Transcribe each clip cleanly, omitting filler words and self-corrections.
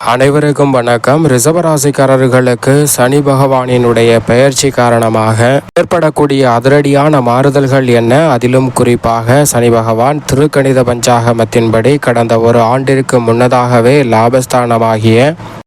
அனைவருக்கும் வணக்கம். ரிஷபராசிக்காரர்களுக்கு சனி பகவானினுடைய பெயர்ச்சி காரணமாக ஏற்படக்கூடிய அதிரடியான மாறுதல்கள் என்ன? அதிலும் குறிப்பாக சனி பகவான் திருக்கணித பஞ்சாகமத்தின்படி கடந்த ஒரு ஆண்டிற்கு முன்னதாகவே லாபஸ்தானமாகிய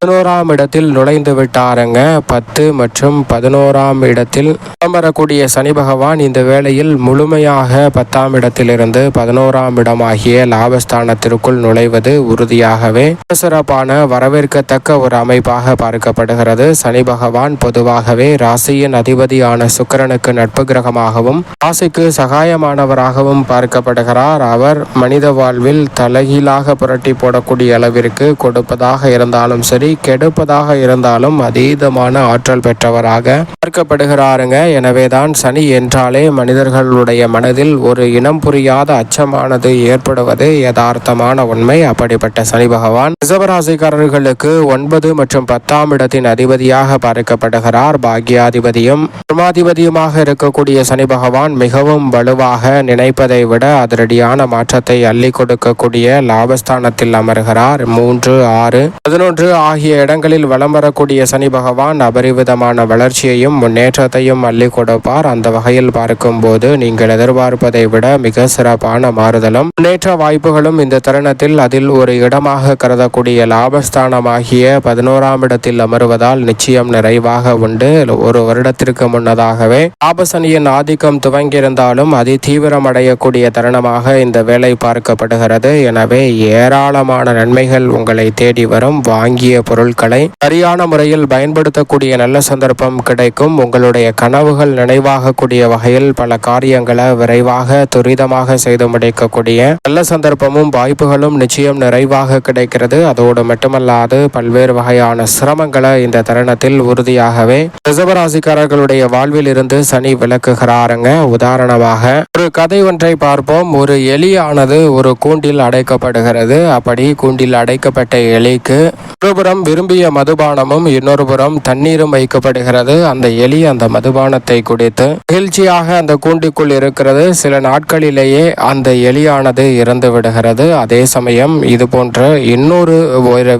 11ஆம் இடத்தில் நுழைந்து விட்டாருங்க. 10 மற்றும் 11ஆம் இடத்தில் வரக்கூடிய சனி பகவான் இந்த வேளையில் முழுமையாக 10ஆம் இடத்திலிருந்து 11ஆம் இடமாகிய லாபஸ்தானத்திற்குள் நுழைவது உறுதியாகவே சிறப்பான வரவேற்கத்தக்க ஒரு அமைப்பாக பார்க்கப்படுகிறது. சனி பகவான் பொதுவாகவே ராசியின் அதிபதியான சுக்கிரனுக்கு நட்பு கிரகமாகவும் ராசிக்கு சகாயமானவராகவும் பார்க்கப்படுகிறார். அவர் மனித வாழ்வில் தலைகீழாக புரட்டி போடக்கூடிய அளவிற்கு கொடுப்பதாக இருந்தாலும் சரி, கெடுப்பதாக இருந்தாலும் அதீதமான ஆற்றல் பெற்றவராக பார்க்கப்படுகிறாருங்க. எனவேதான் சனி என்றாலே மனிதர்களுடைய மனதில் ஒரு இனம் புரியாத அச்சமானது ஏற்படுவது யதார்த்தமான உண்மை. அப்படிப்பட்ட சனி பகவான் ரிஷபராசிக்காரர்களுக்கு 9 மற்றும் 10ஆம் இடத்தின் அதிபதியாக பார்க்கப்படுகிறார். பாக்யாதிபதியும் பிரமாதிபதியுமாக இருக்கக்கூடிய சனி பகவான் மிகவும் வலுவாக நினைப்பதை விட அதிரடியான மாற்றத்தை அள்ளி கொடுக்கக்கூடிய லாபஸ்தானத்தில் அமர்கிறார். 3, 6, 11 ஆகிய இடங்களில் வலம் வரக்கூடிய சனி பகவான் அபரிவிதமான வளர்ச்சியையும் முன்னேற்றத்தையும் அள்ளி கொடுப்பார். அந்த வகையில் பார்க்கும்போது நீங்கள் எதிர்பார்ப்பதை விட மிக சிறப்பான மாறுதலும் முன்னேற்ற வாய்ப்புகளும் இந்த தருணத்தில் அதில் ஒரு இடமாக கருதக்கூடிய லாபஸ்தானமாகிய 11ஆம் இடத்தில் அமருவதால் நிச்சயம் நிறைவாக உண்டு. ஒரு வருடத்திற்கு முன்னதாகவே லாபசனியின் ஆதிக்கம் துவங்கியிருந்தாலும் அதி தீவிரம் அடையக்கூடிய தருணமாக இந்த வேலை பார்க்கப்படுகிறது. எனவே ஏராளமான நன்மைகள் உங்களை தேடி வரும். வாங்கிய பொருட்களை சரியான முறையில் பயன்படுத்தக்கூடிய நல்ல சந்தர்ப்பம் கிடைக்கும். உங்களுடைய கனவுகள் நினைவாகக்கூடிய வகையில் பல காரியங்களை விரைவாக துரிதமாக செய்து முடிக்கக்கூடிய நல்ல சந்தர்ப்பமும் வாய்ப்புகளும் நிச்சயம் நிறைவாக கிடைக்கிறது. அதோடு மட்டுமல்லாது பல்வேறு வகையான சிரமங்களை இந்த தருணத்தில் உறுதியாகவே ரிஷபராசிக்காரர்களுடைய வாழ்வில் இருந்து சனி விலக்குகிறாருங்க. உதாரணமாக ஒரு கதை ஒன்றை பார்ப்போம். ஒரு எலியானது ஒரு கூண்டில் அடைக்கப்படுகிறது. அப்படி கூண்டில் அடைக்கப்பட்ட எலிக்கு ஒருபுறம் விரும்பிய மதுபானமும் இன்னொரு புறம் தண்ணீரும் வைக்கப்படுகிறது. அந்த எலி அந்த மதுபானத்தை குடித்து மகிழ்ச்சியாக அந்த கூண்டிற்குள் இருக்கிறது. சில நாட்களிலேயே அந்த எலியானது இறந்து விடுகிறது. அதே சமயம் இது போன்ற இன்னொரு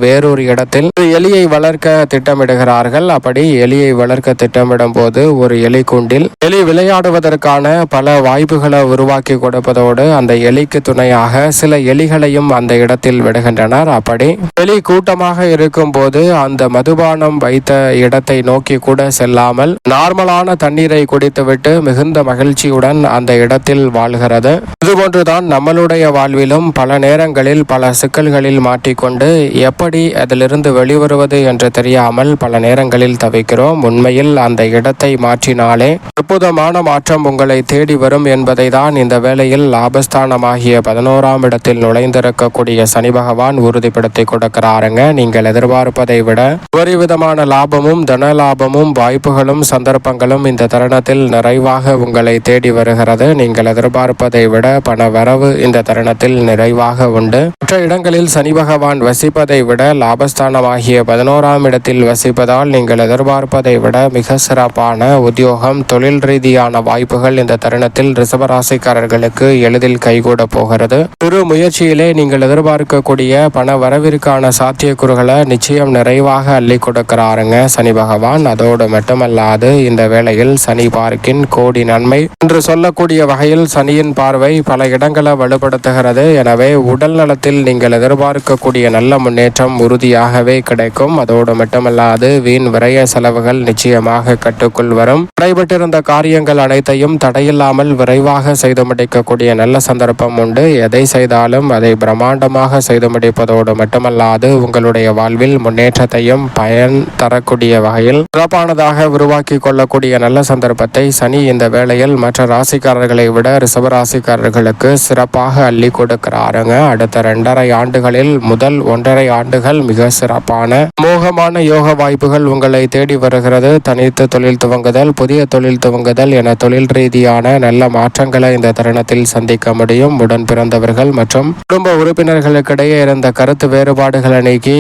வேறொரு இடத்தில் எலியை வளர்க்க திட்டமிடுகிறார்கள். அப்படி எலியை வளர்க்க திட்டமிடும் போது ஒரு எலி கூண்டில் எலி விளையாடுவதற்கான பல வாய்ப்புகளை உருவாக்கி கொடுப்பதோடு அந்த எலிக்கு துணையாக சில எலிகளையும் அந்த இடத்தில் விடுகின்றனர். அப்படி எலி கூட்டமாக இருக்கும் போது அந்த மதுபானம் வைத்த இடத்தை நோக்கி கூட செல்லாமல் நார்மலான தண்ணீரை குடித்துவிட்டு மிகுந்த மகிழ்ச்சியுடன் அந்த இடத்தில் வாழ்கிறது. இதுபோன்றுதான் நம்மளுடைய வாழ்விலும் பல நேரங்களில் பல சிக்கல்களில் மாட்டிக்கொண்டு எப்படி அதிலிருந்து வெளிவருவது என்று தெரியாமல் பல நேரங்களில் தவிக்கிறோம். உண்மையில் அந்த இடத்தை மாற்றினாலே அற்புதமான மாற்றம் உங்களை தேடி வரும் என்பதை தான் இந்த வேளையில் லாபஸ்தானமாகிய 11ஆம் இடத்தில் நுழைந்திருக்கக்கூடிய சனி பகவான் உறுதிப்படுத்தி கொடுக்கிறாருங்க. நீங்கள் எதிர்பார்ப்பதை விட ஒருவிதமான லாபமும் தன லாபமும் வாய்ப்புகளும் சந்தர்ப்பங்களும் இந்த தருணத்தில் நிறைவாக உங்களை தேடி வருகிறது. நீங்கள் எதிர்பார்ப்பதை விட பண வரவு இந்த தருணத்தில் நிறைவாக உண்டு. மற்ற இடங்களில் சனி பகவான் வசிப்பதை விட லாபஸ்தானமாகிய 11ஆம் இடத்தில் வசிப்பதால் நீங்கள் எதிர்பார்ப்பதை விட மிக சிறப்பான உத்தியோகம், தொழில் ரீதியான வாய்ப்புகள் இந்த தருணத்தில் ரிஷபராசிக்காரர்களுக்கு எளிதில் கைகூட போகிறது. சிறு முயற்சியிலே நீங்கள் எதிர்பார்க்கக்கூடிய பண வரவிற்கான சாத்தியக்கூறுகளை நிச்சயம் நிறைவாக அள்ளி கொடுக்கிறாருங்க சனி பகவான். அதோடு மட்டுமல்லாது இந்த வேளையில் சனி பார்க்கின் கோடி நன்மை என்று சொல்லக்கூடிய வகையில் சனியின் பார்வை பல இடங்களை வலுப்படுத்துகிறது. எனவே உடல் நலத்தில் நீங்கள் எதிர்பார்க்கக்கூடிய நல்ல முன்னேற்றம் உறுதியாகவே கிடைக்கும். அதோடு மட்டுமல்லாது வீண் விரய செலவுகள் நிச்சயமாக கட்டுக்குள் வரும். தடைபட்டிருந்த காரியங்கள் அனைத்தையும் தடையில்லாமல் விரைவாக செய்து முடிக்கக்கூடிய நல்ல சந்தர்ப்பம் உண்டு. எதை செய்தாலும் அதை பிரம்மாண்டமாக செய்து முடிப்பதோடு மட்டுமல்லாது உங்களுடைய வாழ்வில் முன்னேற்றத்தையும் பயன் தரக்கூடிய வகையில் சிறப்பானதாக உருவாக்கி கொள்ளக்கூடிய நல்ல சந்தர்ப்பத்தை சனி இந்த வேளையில் மற்ற ராசிக்காரர்களை விட ரிஷபராசிக்காரர்களுக்கு சிறப்பாக அள்ளி கொடுக்கிறாருங்க. அடுத்த 2.5 ஆண்டுகளில் முதல் 1.5 ஆண்டுகள் மிக சிறப்பான மோகமான யோக வாய்ப்புகள் உங்களை தேடி வருகிறது. தனித்து தொழில் துவங்குதல், புதிய தொழில் துவங்குதல் என தொழில் ரீதியான நல்ல மாற்றங்களை இந்த தருணத்தில் சந்திக்க முடியும். உடன் பிறந்தவர்கள் மற்றும் குடும்ப உறுப்பினர்களுக்கிடையே இருந்த கருத்து வேறுபாடுகளை நீக்கி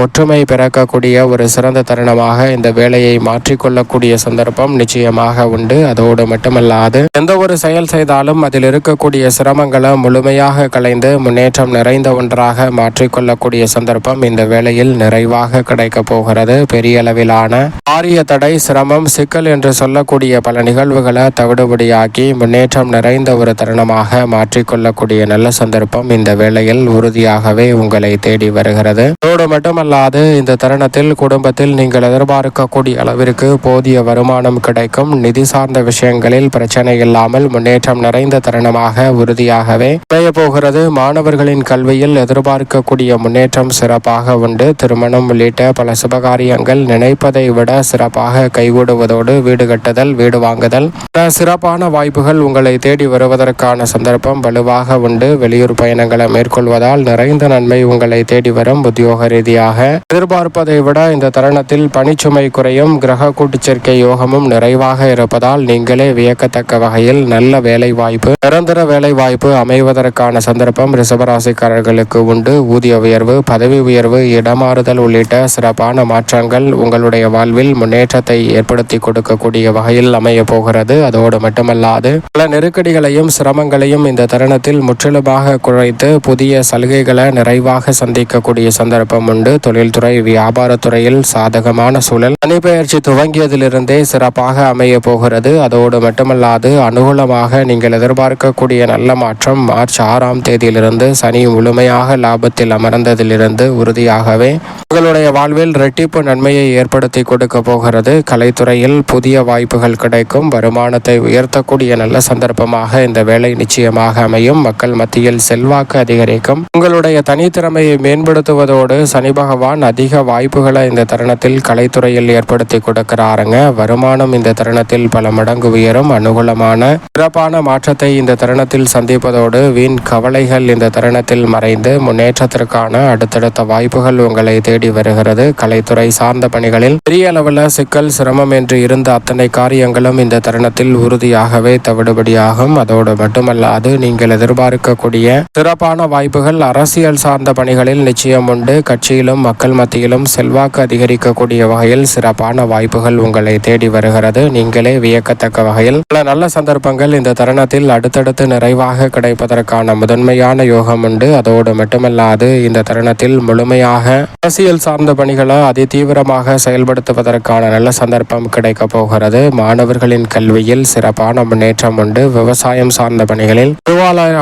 ஒற்றுமை பிறக்கக்கூடிய ஒரு சிறந்த தருணமாக இந்த வேலையை மாற்றிக்கொள்ளக்கூடிய சந்தர்ப்பம் நிச்சயமாக உண்டு. அதோடு மட்டுமல்லாது எந்த ஒரு செயல் செய்தாலும் அதில் இருக்கக்கூடிய சிரமங்களை முழுமையாக களைந்து முன்னேற்றம் நிறைந்த ஒன்றாக மாற்றிக்கொள்ளக்கூடிய சந்தர்ப்பம் இந்த வேளையில் நிறைவாக கிடைக்க போகிறது. பெரிய அளவிலான ஆரிய தடை, சிரமம், சிக்கல் என்று சொல்லக்கூடிய பல நிகழ்வுகளை தவிடுபடியாக்கி முன்னேற்றம் நிறைந்த ஒரு தருணமாக மாற்றிக்கொள்ளக்கூடிய நல்ல சந்தர்ப்பம் இந்த வேளையில் உறுதியாகவே உங்களை தேடி வருகிறது. அதோடு மட்டுமல்லாது இந்த தருணத்தில் குடும்பத்தில் நீங்கள் எதிர்பார்க்கக்கூடிய அளவிற்கு போதிய வருமானம் கிடைக்கும். நிதி சார்ந்த விஷயங்களில் பிரச்சனை இல்லாமல் முன்னேற்றம் நிறைந்த தருணமாக உறுதியாகவே அமைய போகிறது. மாணவர்களின் கல்வியில் எதிர்பார்க்கக்கூடிய முன்னேற்றம் சிறப்பாக உண்டு. திருமணம் உள்ளிட்ட பல சுபகாரியங்கள் நினைப்பதை விட சிறப்பாக கைகூடுவதோடு வீடு கட்டுதல், வீடு வாங்குதல் சிறப்பான வாய்ப்புகள் உங்களை தேடி வருவதற்கான சந்தர்ப்பம் வலுவாக உண்டு. வெளியூர் பயணங்களை மேற்கொள்வதால் நிறைந்த நன்மை உங்களை தேடி வரும். உத்தியோக ரீதியாக எதிர்பார்ப்பதை விட இந்த தருணத்தில் பணிச்சுமை குறையும். கிரக கூட்டுச்சேர்க்கை யோகமும் நிறைவாக இருப்பதால் நீங்களே வியக்கத்தக்க வகையில் நல்ல வேலை வாய்ப்பு, நிரந்தர வேலை வாய்ப்பு அமைவதற்கான சந்தர்ப்பம் ரிஷபராசிக்காரர்களுக்கு உண்டு. ஊதிய உயர்வு, பதவி உயர்வு, இடமாறுதல் உள்ளிட்ட சிறப்பான மாற்றங்கள் உங்களுடைய வாழ்வில் முன்னேற்றத்தை ஏற்படுத்தி கொடுக்கக்கூடிய வகையில் அமைய போகிறது. அதோடு மட்டுமல்லாது பல நெருக்கடிகளையும் சிரமங்களையும் இந்த தருணத்தில் முற்றிலுமாக குறைத்து புதிய சலுகைகளை நிறைவாக சந்திக்கக்கூடிய சந்தர்ப்பம் உண்டு. தொழில்துறை, வியாபாரத்துறையில் சாதகமான சூழல் சனிப்பெயர்ச்சி துவங்கியதிலிருந்தே சிறப்பாக அமைய போகிறது. அதோடு மட்டுமல்லாது அனுகூலமாக நீங்கள் எதிர்பார்க்கக்கூடிய நல்ல மாற்றம் மார்ச் 6ஆம் தேதியிலிருந்து சனி முழுமையாக லாபத்தில் அமர்ந்ததிலிருந்து உறுதியாகவே உங்களுடைய வாழ்வில் இரட்டிப்பு நன்மையை ஏற்படுத்தி கொடுக்க போகிறது. கலைத்துறையில் புதிய வாய்ப்புகள் கிடைக்கும். வருமானத்தை உயர்த்தக்கூடிய நல்ல சந்தர்ப்பமாக இந்த வேலை நிச்சயமாக அமையும். மக்கள் மத்தியில் செல்வாக்கு அதிகரிக்கும். உங்களுடைய தனித்திறமையை மேம்படுத்துவதோடு சனி பகவான் அதிக வாய்ப்புகளை இந்த தருணத்தில் கலைத்துறையில் ஏற்படுத்தி கொடுக்கிறாருங்க. வருமானம் இந்த தருணத்தில் பல மடங்கு உயரும். அனுகூலமான சிறப்பான மாற்றத்தை இந்த தருணத்தில் சந்திப்பதோடு வீண் கவலைகள் இந்த தருணத்தில் மறைந்து முன்னேற்றத்திற்கான அடுத்தடுத்த வாய்ப்புகள் உங்களை தேடி வருகிறது. கலைத்துறை சார்ந்த பணிகளில் பெரிய அளவில் சிக்கல், சிரமம் என்று இருந்த அத்தனை காரியங்களும் இந்த தருணத்தில் உறுதியாகவே தவிடுபடியாகும். அதோடு மட்டுமல்லாது நீங்கள் எதிர்பார்க்கக்கூடிய சிறப்பான வாய்ப்புகள் அரசியல் சார்ந்த பணிகளில் நிச்சயம் உண்டு. கட்சியிலும் மக்கள் மத்தியிலும் செல்வாக்கு அதிகரிக்கக்கூடிய வகையில் சிறப்பான வாய்ப்புகள் உங்களை தேடி வருகிறது. நீங்களே வியக்கத்தக்க வகையில் பல நல்ல சந்தர்ப்பங்கள் இந்த தருணத்தில் அடுத்தடுத்து நிறைவாக கிடைப்பதற்கான முதன்மையான யோகம் உண்டு. அதோடு மட்டுமல்லாது இந்த தருணத்தில் முழுமையாக அரசியல் சார்ந்த பணிகளை அதிதீவிரமாக செயல்படுத்துவதற்கான நல்ல சந்தர்ப்பம் கிடைக்க போகிறது. மாணவர்களின் கல்வியில் சிறப்பான முன்னேற்றம் உண்டு. விவசாயம் சார்ந்த பணிகளில்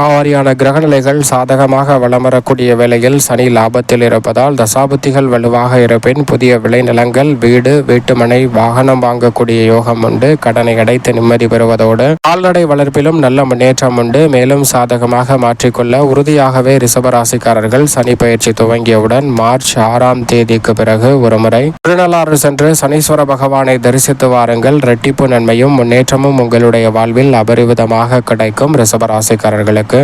வாரியான கிரகநிலைகள் சாதகமாக வலம் வரக்கூடிய வேளையில் சனி லாபத்தில் இருப்பதால் தசாபுத்திகள் வலுவாக இருப்பின் புதிய விளைநிலங்கள், வீடு, வீட்டுமனை, வாகனம் வாங்கக்கூடிய யோகம் உண்டு. கடனை அடைத்து நிம்மதி பெறுவதோடு கால்நடை வளர்ப்பிலும் நல்ல முன்னேற்றம் உண்டு. மேலும் சாதகமாக மாற்றிக்கொள்ள உறுதியாகவே ரிஷபராசிக்காரர்கள் சனி பயிற்சி துவங்கியவுடன் மார்ச் 6ஆம் தேதிக்கு பிறகு ஒருமுறை திருநள்ளாறு சென்று சனீஸ்வர பகவானை தரிசித்து வாருங்கள். இரட்டிப்பு நன்மையும் முன்னேற்றமும் உங்களுடைய வாழ்வில் அபரிவிதமாக கிடைக்கும். ரிஷபராசிக்காரர்களுக்கு